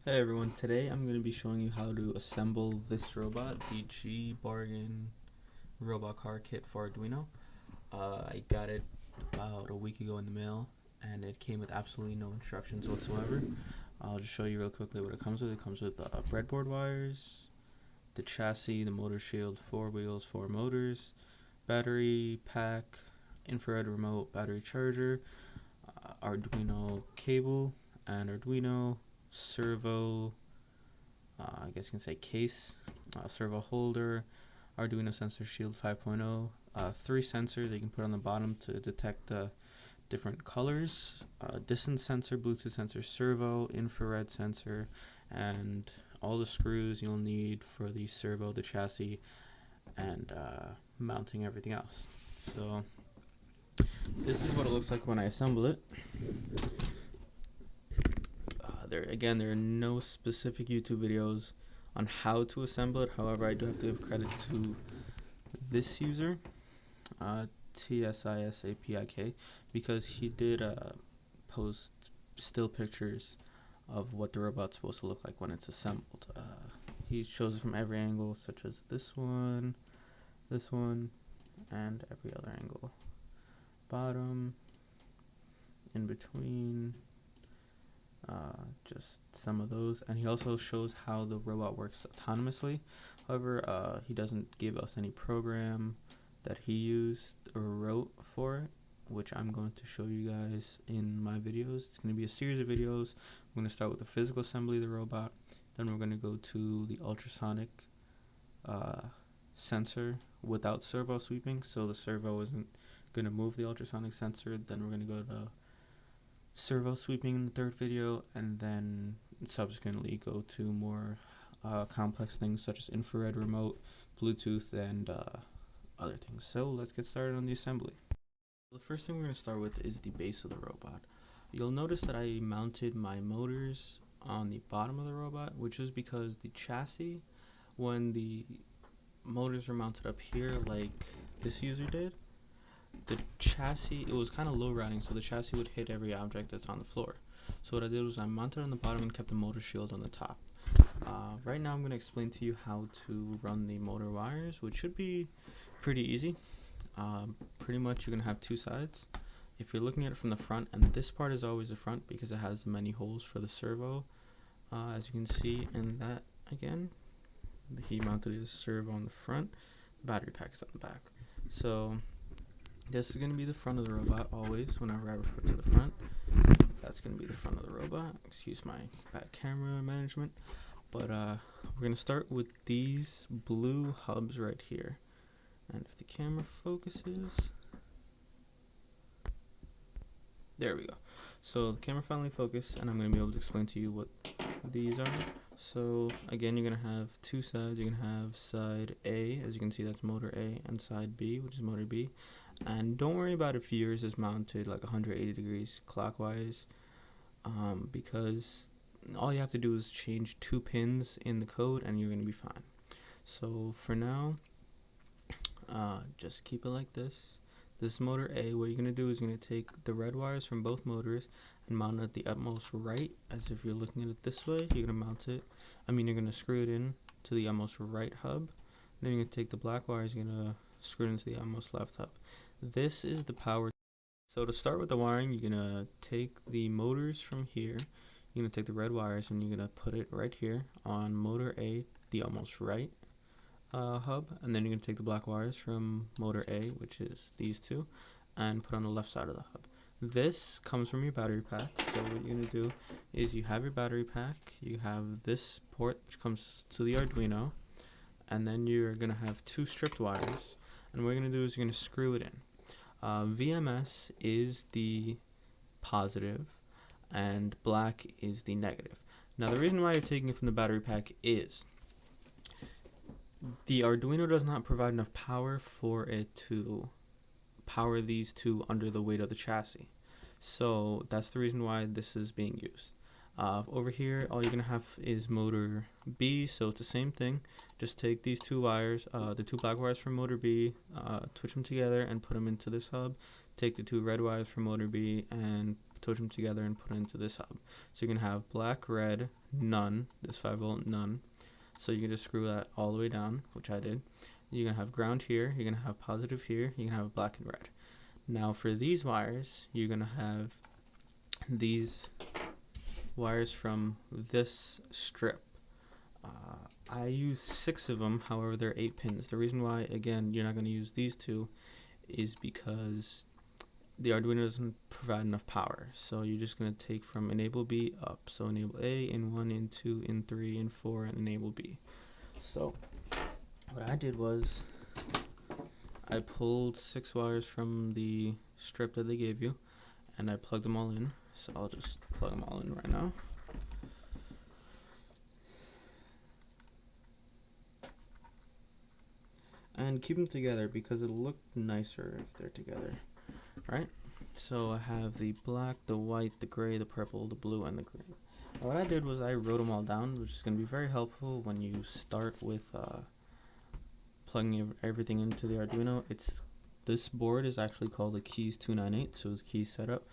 Hey everyone, today I'm going to be showing you how to assemble this robot, the Gbargin robot car kit for Arduino. I got it about a week ago in the mail and it came with absolutely no instructions whatsoever. I'll just show you real quickly what it comes with. It comes with breadboard wires, the chassis, the motor shield, 4 wheels, 4 motors, battery pack, infrared remote, battery charger, Arduino cable, and Arduino servo, I guess you can say case, servo holder, Arduino sensor shield 5.0, 3 sensors that you can put on the bottom to detect different colors, distance sensor, Bluetooth sensor, servo, infrared sensor, and all the screws you'll need for the servo, the chassis, and mounting everything else. So this is what it looks like when I assemble it. There are no specific YouTube videos on how to assemble it. However, I do have to give credit to this user, TSISAPIK, because he did post still pictures of what the robot's supposed to look like when it's assembled. He shows it from every angle, such as this one, and every other angle. Bottom, in between, just some of those, and he also shows how the robot works autonomously. However, he doesn't give us any program that he used or wrote for it, which I'm going to show you guys in my videos. It's going to be a series of videos. I'm going to start with the physical assembly of the robot, then we're going to go to the ultrasonic sensor without servo sweeping, so the servo isn't going to move the ultrasonic sensor. Then we're going to go to servo sweeping in the third video, and then subsequently go to more complex things such as infrared remote, Bluetooth, and other things. So let's get started on the assembly. The first thing we're going to start with is the base of the robot. You'll notice that I mounted my motors on the bottom of the robot, which is because the chassis, when the motors are mounted up here like this user did, the chassis, it was kind of low riding, so the chassis would hit every object that's on the floor. So what I did was I mounted on the bottom and kept the motor shield on the top. Right now I'm going to explain to you how to run the motor wires, which should be pretty easy. Pretty much you're going to have two sides. If you're looking at it from the front, and this part is always the front because it has many holes for the servo, as you can see, and that again, he mounted his servo on the front, the battery pack is on the back. So this is going to be the front of the robot always whenever I refer to the front. That's going to be the front of the robot. Excuse my bad camera management. But we're going to start with these blue hubs right here. And if the camera focuses, there we go. So the camera finally focused, and I'm going to be able to explain to you what these are. So again, you're going to have two sides. You're going to have side A, as you can see, that's motor A, and side B, which is motor B. And don't worry about if yours is mounted like 180 degrees clockwise, because all you have to do is change 2 pins in the code and you're going to be fine. So for now, just keep it like this. This is motor A. What you're going to do is you're going to take the red wires from both motors and mount it at the utmost right, as if you're looking at it this way. You're going to mount it, you're going to screw it in to the utmost right hub. Then you're going to take the black wires, you're going to screw it into the utmost left hub. This is the power. So to start with the wiring, you're going to take the motors from here, you're going to take the red wires and you're going to put it right here on motor A, the almost right hub, and then you're going to take the black wires from motor A, which is these two, and put on the left side of the hub. This comes from your battery pack. So what you're going to do is you have your battery pack, you have this port which comes to the Arduino, and then you're going to have 2 stripped wires, and what you're going to do is you're going to screw it in. VMS is the positive and black is the negative. Now the reason why you're taking it from the battery pack is the Arduino does not provide enough power for it to power these two under the weight of the chassis. So that's the reason why this is being used. Over here, all you're going to have is motor B, so it's the same thing. Just take these 2 wires, the 2 black wires from motor B, twitch them together and put them into this hub. Take the 2 red wires from motor B and touch them together and put it into this hub. So you can have black, red, none, this 5V none. So you can just screw that all the way down, which I did. You're going to have ground here, you're going to have positive here, you're going to have black and red. Now for these wires, you're going to have these wires from this strip. I use 6 of them, however they're 8 pins. The reason why, again, you're not going to use these 2 is because the Arduino doesn't provide enough power. So you're just going to take from enable B up. So enable A, in 1, in 2, in 3, in 4, and enable B. So what I did was I pulled 6 wires from the strip that they gave you, and I plugged them all in. So I'll just plug them all in right now. And keep them together because it'll look nicer if they're together, right? So I have the black, the white, the gray, the purple, the blue, and the green. Now what I did was I wrote them all down, which is going to be very helpful when you start with plugging everything into the Arduino. This board is actually called the Keys 298, so it's keys setup.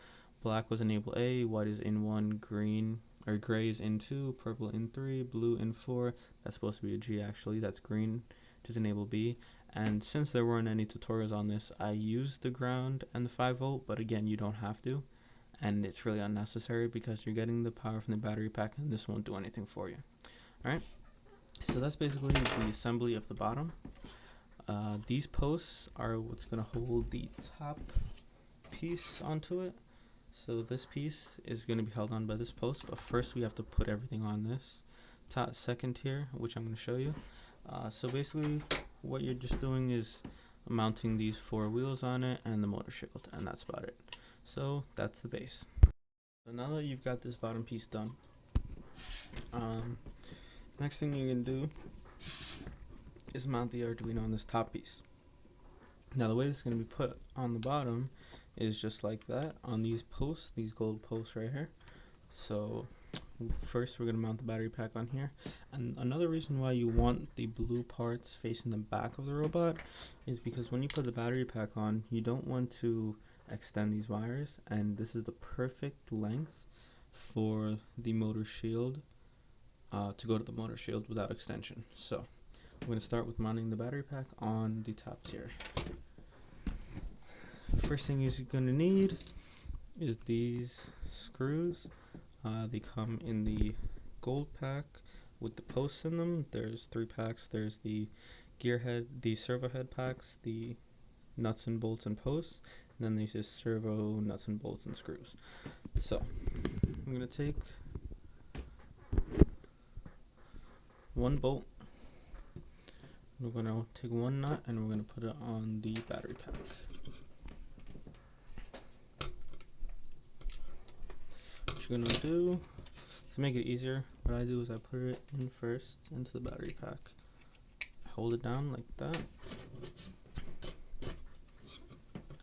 Black was enable A, white is in 1, gray is in 2, purple in 3, blue in 4. That's supposed to be a G actually, that's green, just enable B. And since there weren't any tutorials on this, I used the ground and the 5V, but again, you don't have to. And it's really unnecessary because you're getting the power from the battery pack and this won't do anything for you. Alright, so that's basically the assembly of the bottom. These posts are what's going to hold the top piece onto it. So this piece is going to be held on by this post, but first we have to put everything on this second tier, which I'm going to show you. So basically what you're just doing is mounting these 4 wheels on it and the motor shield, and that's about it. So that's the base. So now that you've got this bottom piece done, next thing you're going to do is mount the Arduino on this top piece. Now the way this is going to be put on the bottom is just like that on these posts, these gold posts right here. So first we're going to mount the battery pack on here, and another reason why you want the blue parts facing the back of the robot is because when you put the battery pack on, you don't want to extend these wires, and this is the perfect length for the motor shield to go to the motor shield without extension. So we're going to start with mounting the battery pack on the top tier. First thing you're going to need is these screws. They come in the gold pack with the posts in them. There's 3 packs. There's the gear head, the servo head packs, the nuts and bolts and posts, and then there's just servo nuts and bolts and screws. So I'm going to take 1 bolt. We're going to take 1 nut and we're going to put it on the battery pack. What you're going to do to make it easier, what I do is I put it in first into the battery pack. I hold it down like that,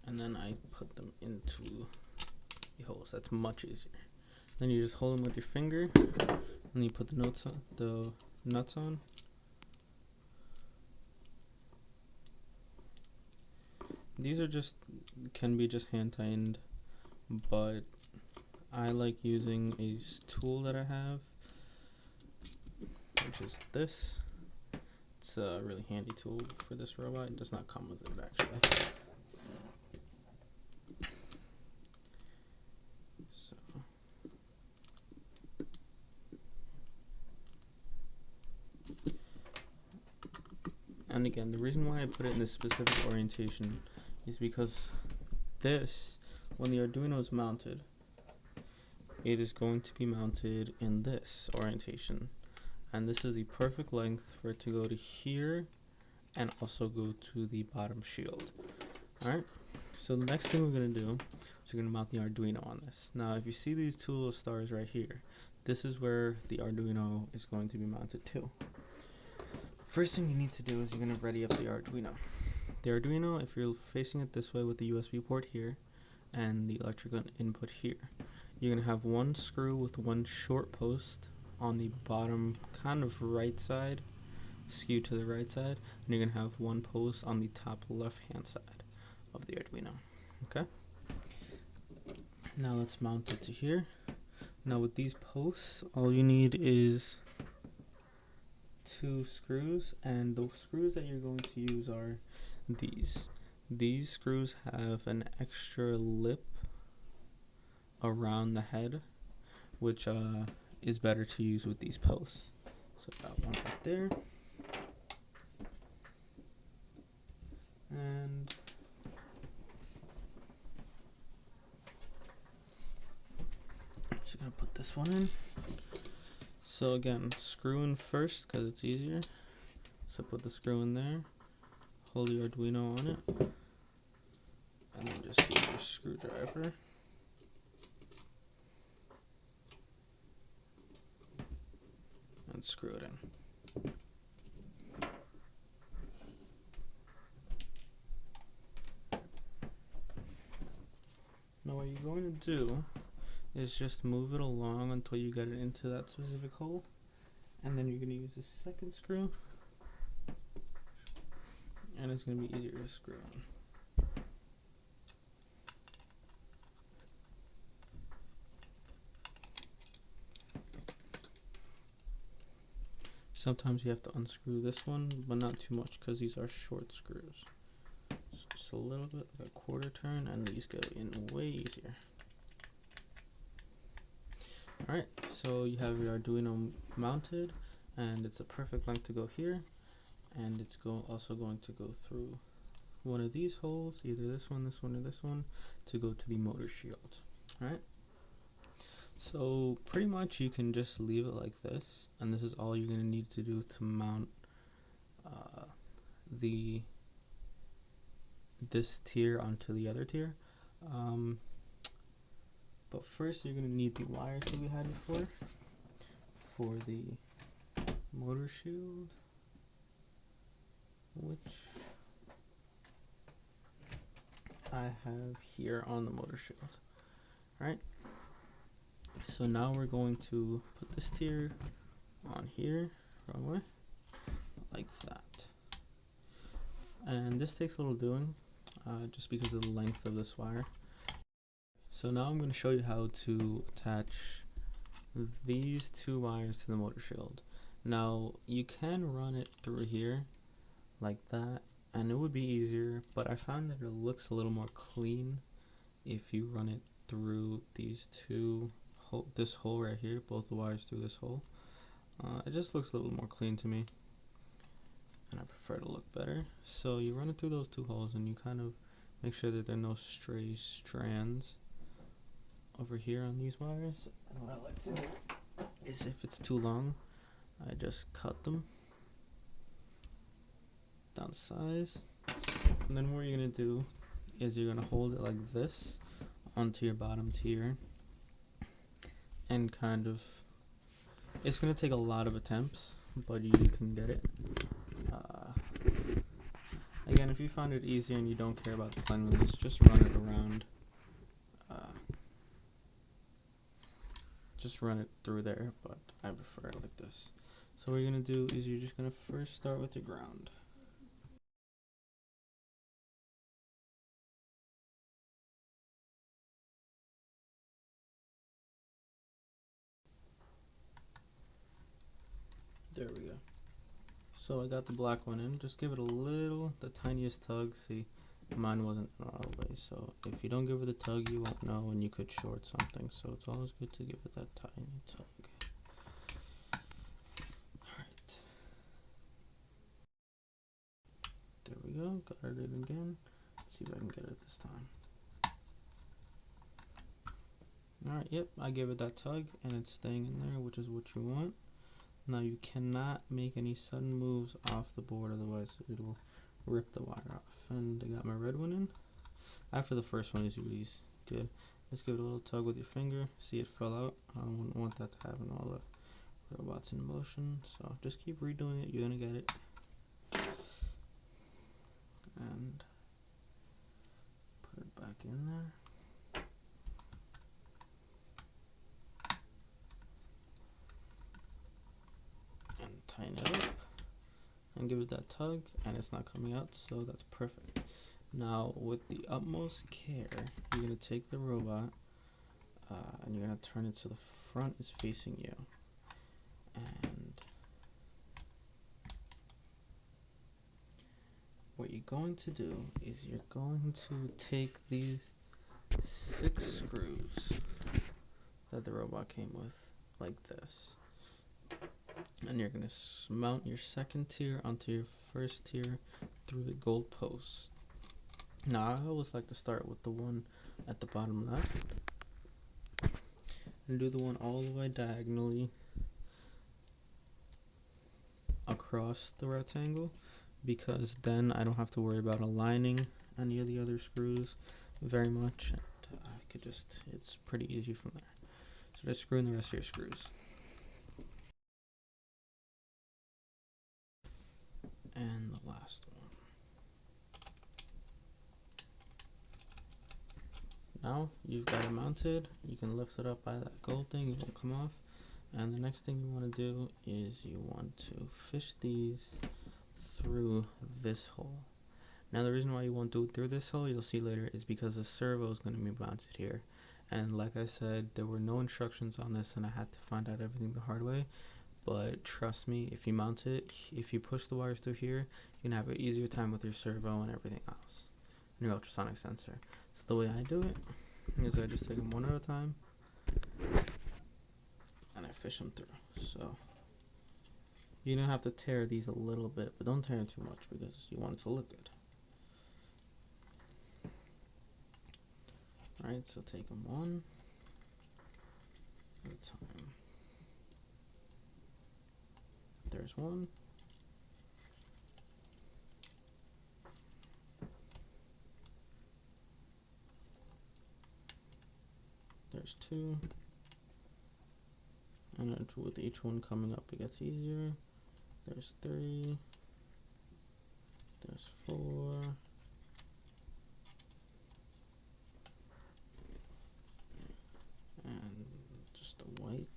and then I put them into the holes. That's much easier. Then you just hold them with your finger, and you put the nuts on. These are can be just hand tightened, but I like using a tool that I have, which is this. It's a really handy tool for this robot. It does not come with it actually. So and again, the reason why I put it in this specific orientation is because this, when the Arduino is mounted, it is going to be mounted in this orientation, and this is the perfect length for it to go to here and also go to the bottom shield. Alright, so the next thing we're going to do is we're going to mount the Arduino on this. Now if you see these 2 little stars right here, this is where the Arduino is going to be mounted to. First thing you need to do is you're going to ready up the Arduino. The Arduino, if you're facing it this way with the USB port here and the electrical input here, you're going to have 1 screw with 1 short post on the bottom kind of right side, skewed to the right side, and you're going to have 1 post on the top left hand side of the Arduino. Okay? Now let's mount it to here. Now with these posts, all you need is 2 screws, and the screws that you're going to use are these. These screws have an extra lip around the head, which is better to use with these posts. So got one right there. And I'm just gonna put this one in. So again, screw in first because it's easier. So put the screw in there, hold the Arduino on it, and then just use your screwdriver. And screw it in. Now what you're going to do is just move it along until you get it into that specific hole, and then you're going to use the second screw, and it's going to be easier to screw in. Sometimes you have to unscrew this one, but not too much because these are short screws. So just a little bit, like a quarter turn, and these go in way easier. Alright, so you have your Arduino mounted, and it's a perfect length to go here, and it's also going to go through one of these holes, either this one, or this one, to go to the motor shield. Alright, so pretty much you can just leave it like this, and this is all you're going to need to do to mount this tier onto the other tier. But first you're going to need the wires that we had before for the motor shield, which I have here on the motor shield. Alright, so now we're going to put this tier on here, wrong way, like that. And this takes a little doing, just because of the length of this wire. So now I'm going to show you how to attach these 2 wires to the motor shield. Now you can run it through here like that, and it would be easier, but I found that it looks a little more clean if you run it through these this hole right here, both the wires through this hole. It just looks a little more clean to me, and I prefer to look better. So you run it through those 2 holes, and you kind of make sure that there are no stray strands over here on these wires. And what I like to do is, if it's too long, I just cut them down size. And then what you're going to do is you're going to hold it like this onto your bottom tier, and kind of, it's going to take a lot of attempts, but you can get it. Again, if you find it easier and you don't care about the cleanliness, just run it around. Just run it through there, but I prefer it like this. So what you're going to do is you're just going to first start with your ground. There we go. So I got the black one in. Just give it the tiniest tug. See, mine wasn't all the way, so if you don't give it the tug, you won't know, and you could short something. So it's always good to give it that tiny tug. Alright. There we go. Got it in again. Let's see if I can get it this time. Alright, yep, I gave it that tug, and it's staying in there, which is what you want. Now you cannot make any sudden moves off the board, otherwise it will rip the wire off. And I got my red one in. After the first one is usually good. Just give it a little tug with your finger. See, it fell out. I wouldn't want that to happen all the robots in motion. So just keep redoing it. You're gonna get it. And put it back in there. Tighten it up and give it that tug, and it's not coming out, so that's perfect. Now with the utmost care, you're going to take the robot and you're going to turn it so the front is facing you. And what you're going to do is you're going to take these 6 screws that the robot came with, like this, and you're going to mount your second tier onto your first tier through the gold post. Now I always like to start with the one at the bottom left and do the one all the way diagonally across the rectangle, because then I don't have to worry about aligning any of the other screws very much, and I could just, it's pretty easy from there. So just screw in the rest of your screws. And the last one. Now you've got it mounted, you can lift it up by that gold thing, it won't come off. And the next thing you want to do is you want to fish these through this hole. Now the reason why you won't do it through this hole, you'll see later, is because the servo is going to be mounted here. And like I said, there were no instructions on this and I had to find out everything the hard way. But trust me, if you mount it, if you push the wires through here, you can have an easier time with your servo and everything else. And your ultrasonic sensor. So the way I do it is I just take them one at a time and I fish them through. So you don't have to tear these a little bit, but don't tear them too much because you want it to look good. Alright, so take them one at a time. There's one. There's 2. And then with each one coming up, it gets easier. There's 3. There's 4. And just the white.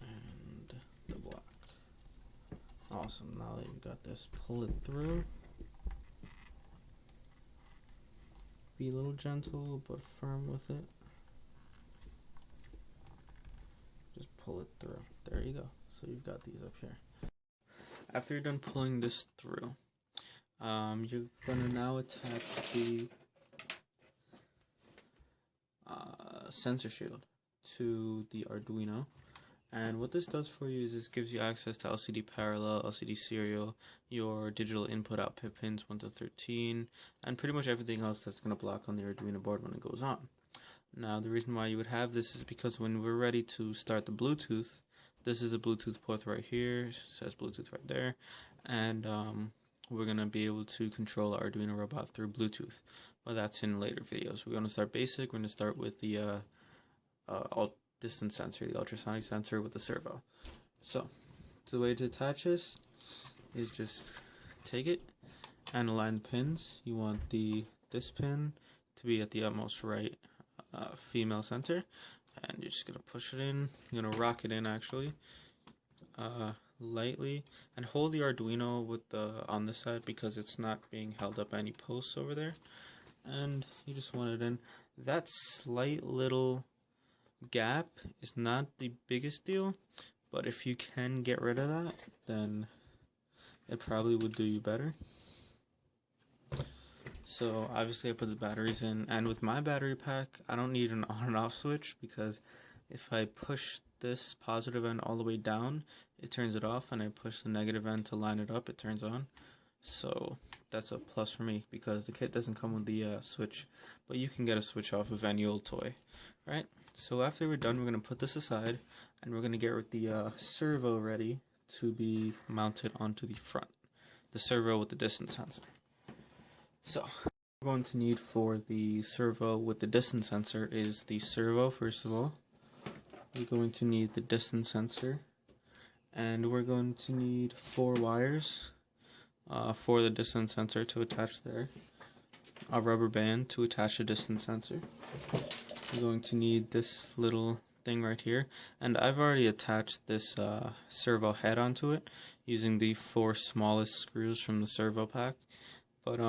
And the black. Awesome, now that you've got this, pull it through. Be a little gentle but firm with it. Just pull it through. There you go. So you've got these up here. After you're done pulling this through, you're going to now attach the sensor shield to the Arduino. And what this does for you is this gives you access to LCD parallel, LCD serial, your digital input output pins 1 to 13, and pretty much everything else that's going to block on the Arduino board when it goes on. Now the reason why you would have this is because when we're ready to start the Bluetooth, this is a Bluetooth port right here, it says Bluetooth right there, and we're going to be able to control our Arduino robot through Bluetooth. But that's in later videos. We're going to start basic. We're going to start with the distance sensor, the ultrasonic sensor with the servo. So the way to attach this is just take it and align the pins. You want this pin to be at the utmost right female center, and you're just gonna push it in. You're gonna rock it in actually lightly, and hold the Arduino with the on this side because it's not being held up by any posts over there, and you just want it in. That slight little gap is not the biggest deal, but if you can get rid of that, then it probably would do you better. So obviously I put the batteries in, and with my battery pack I don't need an on and off switch, because if I push this positive end all the way down it turns it off, and I push the negative end to line it up, it turns on. So that's a plus for me because the kit doesn't come with the switch, but you can get a switch off of any old toy. Right? So after we're done, we're going to put this aside and we're going to get the servo ready to be mounted onto the front. The servo with the distance sensor. So what we're going to need for the servo with the distance sensor is the servo first of all. We're going to need the distance sensor, and we're going to need 4 wires for the distance sensor to attach there. A rubber band to attach a distance sensor. We're going to need this little thing right here, and I've already attached this servo head onto it using the 4 smallest screws from the servo pack. But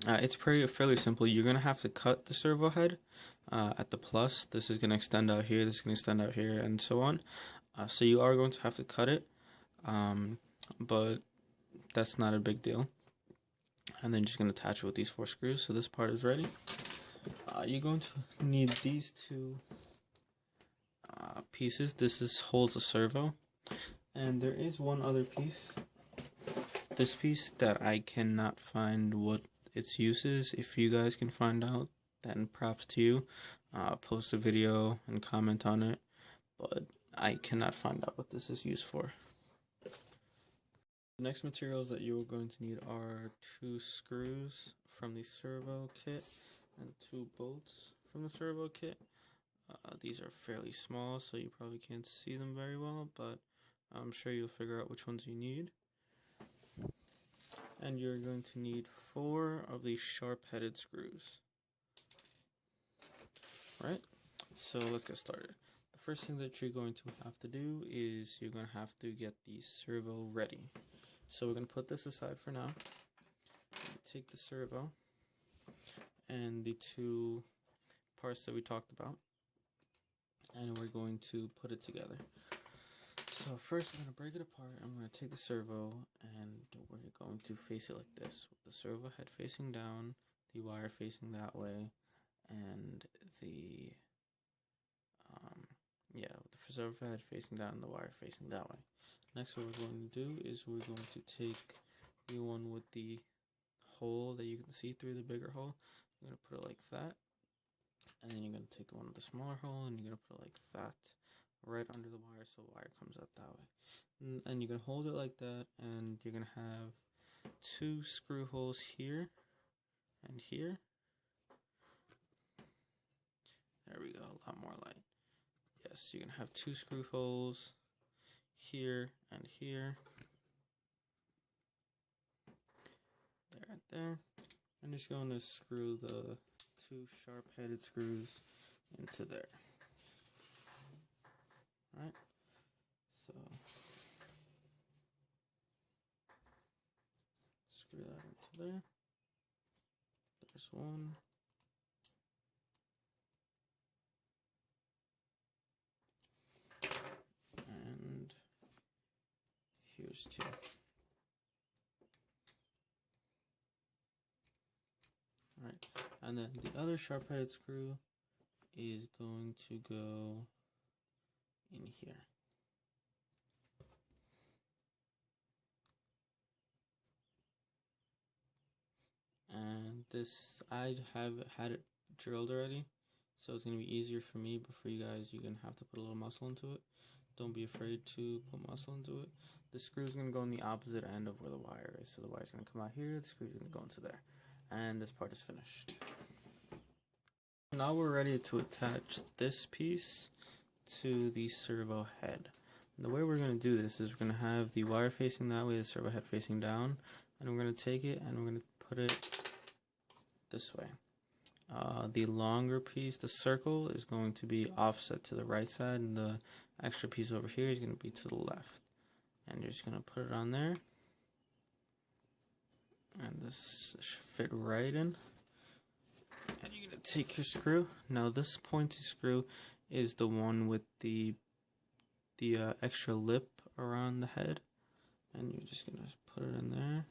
it's fairly simple. You're gonna have to cut the servo head at the plus. This is gonna extend out here, this is gonna extend out here, and so on. So you are going to have to cut it, but that's not a big deal. And then just gonna attach it with these 4 screws. So this part is ready. You're going to need these 2 pieces. This holds a servo, and there is one other piece. This piece that I cannot find what its use is. If you guys can find out, then props to you. Post a video and comment on it, but I cannot find out what this is used for. The next materials that you are going to need are 2 screws from the servo kit and 2 bolts from the servo kit. These are fairly small, so you probably can't see them very well, but I'm sure you'll figure out which ones you need. And you're going to need 4 of these sharp-headed screws. Right? So let's get started. The first thing that you're going to have to do is you're going to have to get the servo ready. So we're going to put this aside for now. Take the servo and the 2 parts that we talked about, and we're going to put it together. So first I'm going to break it apart. I'm going to take the servo and we're going to face it like this, with the servo head facing down, the wire facing that way, and the with the servo head facing down and the wire facing that way. Next, what we're going to do is we're going to take the one with the hole that you can see through, the bigger hole. You're going to put it like that, and then you're going to take the one with the smaller hole and you're going to put it like that, right under the wire, so the wire comes out that way. And you can hold it like that, and you're going to have 2 screw holes here and here. There we go, a lot more light. Yes, you're going to have 2 screw holes here and here. There and there. I'm just going to screw the 2 sharp-headed screws into there. Alright, so screw that into there. There's one. And here's 2. Alright, and then the other sharp-headed screw is going to go in here. And this, I have had it drilled already, so it's going to be easier for me, but for you guys, you're going to have to put a little muscle into it. Don't be afraid to put muscle into it. The screw is going to go on the opposite end of where the wire is, so the wire is going to come out here, the screw is going to go into there. And this part is finished. Now we're ready to attach this piece to the servo head. And the way we're going to do this is we're going to have the wire facing that way, the servo head facing down, and we're going to take it and we're going to put it this way. The longer piece, the circle, is going to be offset to the right side, and the extra piece over here is going to be to the left. And you're just going to put it on there, and this should fit right in. And you're going to take your screw. Now this pointy screw is the one with the extra lip around the head, and you're just going to put it in there,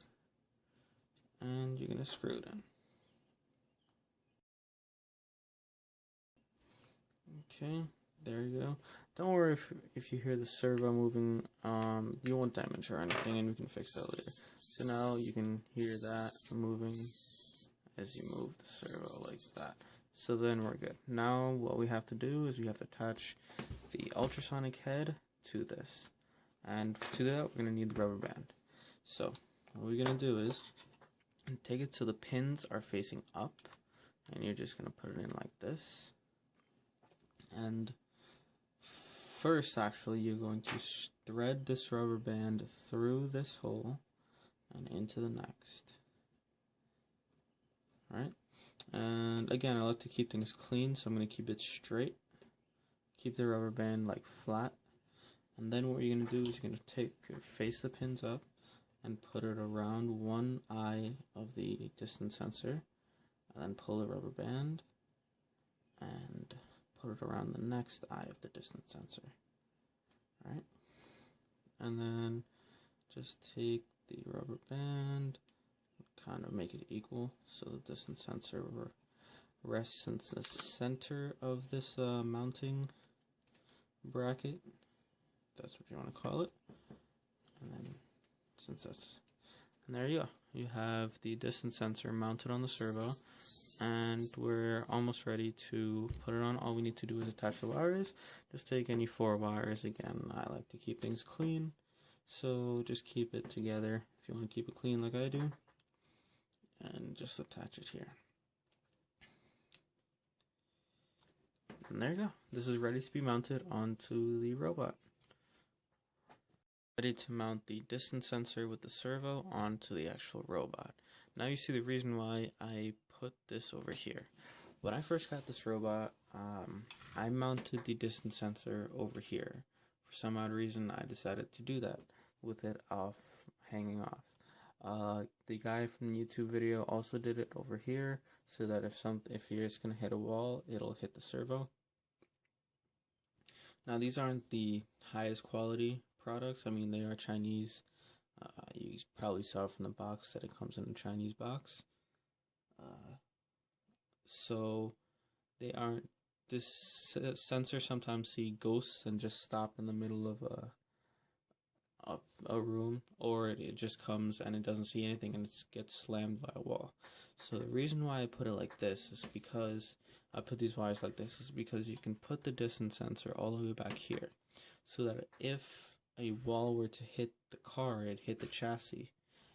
and you're going to screw it in. Okay, there you go. Don't worry if you hear the servo moving, you won't damage or anything, and we can fix that later. So now you can hear that moving as you move the servo like that. So then we're good. Now what we have to do is we have to attach the ultrasonic head to this. And to that, we're going to need the rubber band. So what we're going to do is take it so the pins are facing up, and you're just going to put it in like this. And first, actually, you're going to thread this rubber band through this hole and into the next. Alright, and again, I like to keep things clean, so I'm going to keep it straight. keep the rubber band like flat, and then what you're going to do is you're going to face the pins up and put it around one eye of the distance sensor, and then pull the rubber band and put it around the next eye of the distance sensor. Alright, and then just take the rubber band, kind of make it equal so the distance sensor rests in the center of this mounting bracket, if that's what you want to call it. And then and there you go. You have the distance sensor mounted on the servo, and we're almost ready to put it on. All we need to do is attach the wires. Just take any 4 wires. Again, I like to keep things clean, so just keep it together if you want to keep it clean like I do, and just attach it here. And there you go. This is ready to be mounted onto the robot. Ready to mount the distance sensor with the servo onto the actual robot. Now you see the reason why I put this over here. When I first got this robot, I mounted the distance sensor over here. For some odd reason, I decided to do that with it hanging off. The guy from the YouTube video also did it over here, so that if you're just gonna hit a wall, it'll hit the servo. Now these aren't the highest quality products. I mean, they are Chinese. You probably saw from the box that it comes in a Chinese box. So they aren't. This sensor sometimes see ghosts and just stop in the middle of a room, or it just comes and it doesn't see anything and it gets slammed by a wall. So the reason why I put it like this is because I put these wires like this is because you can put the distance sensor all the way back here, so that if a wall were to hit the car, it'd hit the chassis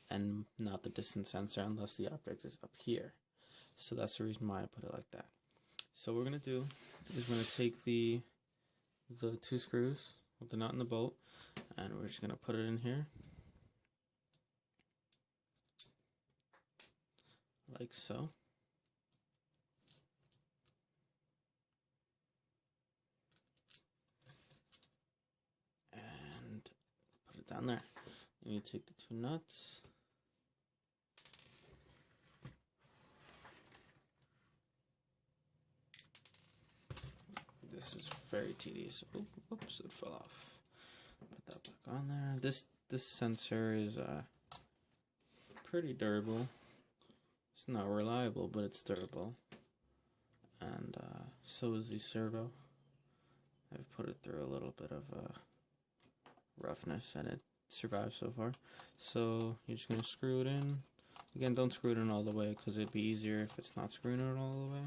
and not the distance sensor unless the object is up here. So that's the reason why I put it like that. So what we're going to do is we're going to take the 2 screws with the nut and the bolt, and we're just going to put it in here like so. And put it down there. And you take the 2 nuts. This is very tedious. Oops, it fell off. Put that back on there. This sensor is pretty durable. It's not reliable, but it's durable. And so is the servo. I've put it through a little bit of roughness, and it survived so far. So you're just going to screw it in. Again, don't screw it in all the way, because it'd be easier if it's not screwing it all the way.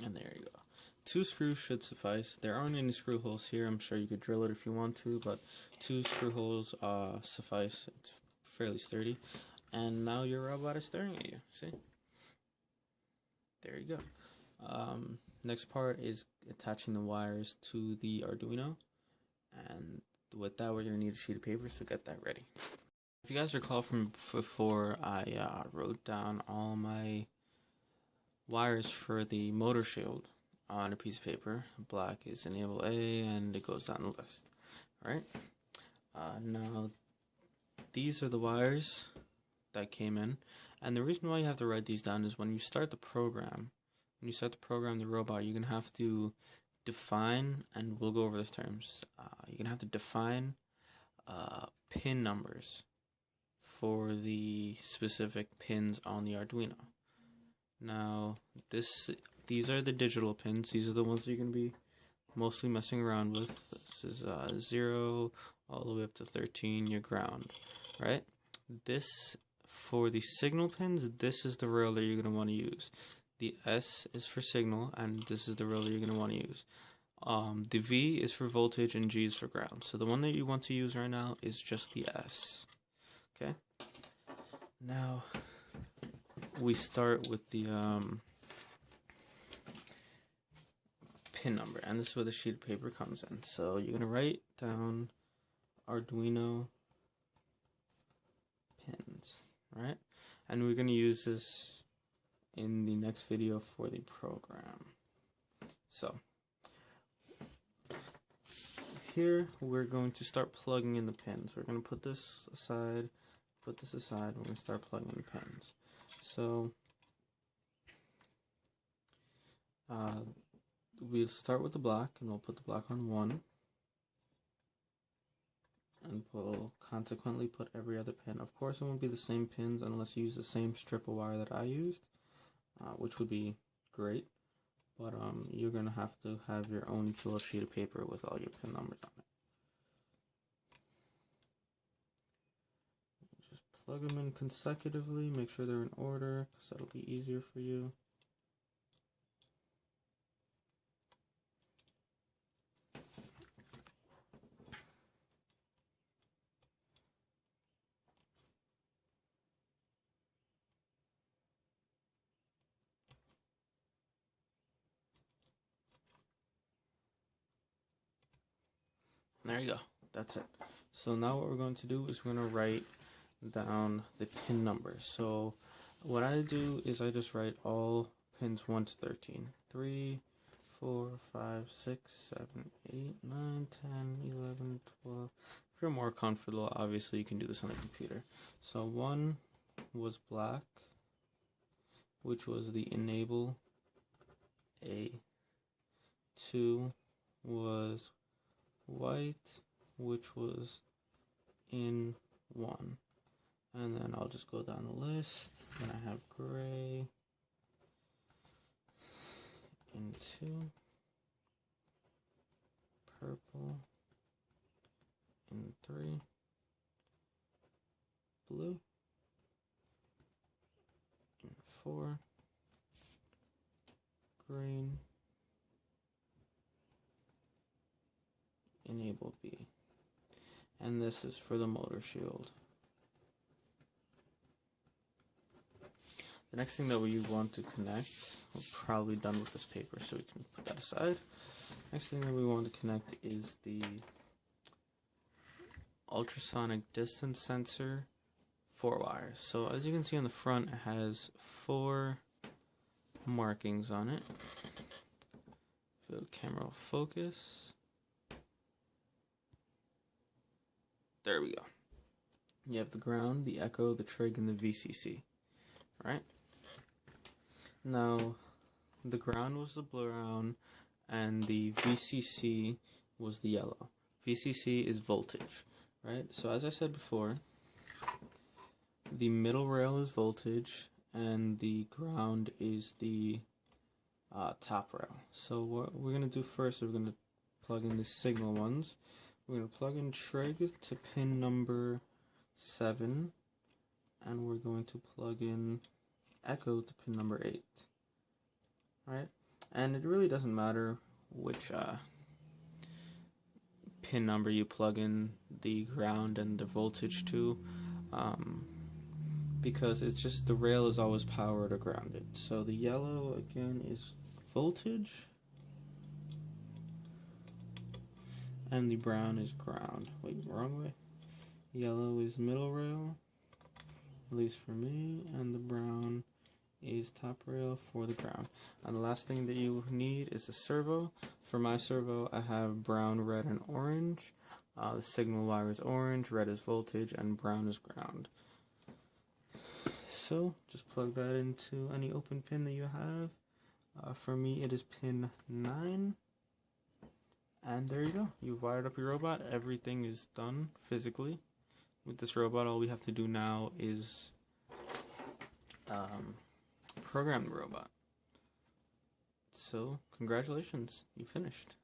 And there you go. 2 screws should suffice. There aren't any screw holes here. I'm sure you could drill it if you want to, but 2 screw holes suffice. It's fairly sturdy. And now your robot is staring at you. See? There you go. Next part is attaching the wires to the Arduino. And with that, we're going to need a sheet of paper, so get that ready. If you guys recall from before, I wrote down all my wires for the motor shield on a piece of paper. Black is enable A, and it goes down the list. Alright, now these are the wires that came in, and the reason why you have to write these down is when you start the program, the robot, you're going to have to define, and we'll go over these terms, you're going to have to define pin numbers for the specific pins on the Arduino. Now, these are the digital pins. These are the ones you're going to be mostly messing around with. This is 0 all the way up to 13, your ground, right? This, for the signal pins, this is the rail that you're going to want to use. The S is for signal, and this is the rail that you're going to want to use. The V is for voltage and G is for ground. So the one that you want to use right now is just the S. Okay. Now we start with the pin number, and this is where the sheet of paper comes in. So you're gonna write down Arduino pins, right? And we're gonna use this in the next video for the program. So here we're going to start plugging in the pins. We're going to put this aside, we're going to start plugging in pins. So we'll start with the black, and we'll put the black on 1, and we'll consequently put every other pin. Of course it won't be the same pins unless you use the same strip of wire that I used, which would be great. But you're going to have your own little sheet of paper with all your pin numbers on it. Just plug them in consecutively, make sure they're in order, because that'll be easier for you. There you go. That's it. So now what we're going to do is we're going to write down the pin number. So what I do is I just write all pins 1 to 13. 3, 4, 5, 6, 7, 8, 9, 10, 11, 12. If you're more comfortable, obviously you can do this on a computer. So 1 was black, which was the enable A. 2 was white, which was in 1, and then I'll just go down the list. Then I have gray in 2, purple in 3, blue in 4, green, enable B, and this is for the motor shield. The next thing that we want to connect, we're probably done with this paper, so we can put that aside. Next thing that we want to connect is the ultrasonic distance sensor 4 wires. So as you can see on the front, it has 4 markings on it. If the camera will focus. There we go. You have the ground, the echo, the trig, and the VCC. Right? Now, the ground was the brown, and the VCC was the yellow. VCC is voltage, right? So as I said before, the middle rail is voltage, and the ground is the top rail. So what we're going to do first, we're going to plug in the signal ones. We're going to plug in trig to pin number 7, and we're going to plug in echo to pin number 8. Alright, and it really doesn't matter which pin number you plug in the ground and the voltage to, because it's just the rail is always powered or grounded. So the yellow again is voltage, and the brown is ground. Wait, wrong way. Yellow is middle rail, at least for me, and the brown is top rail for the ground. And the last thing that you need is a servo. For my servo, I have brown, red, and orange. The signal wire is orange, red is voltage, and brown is ground. So just plug that into any open pin that you have. For me, it is pin 9. And there you go. You've wired up your robot. Everything is done physically. With this robot, all we have to do now is program the robot. So, congratulations, you finished.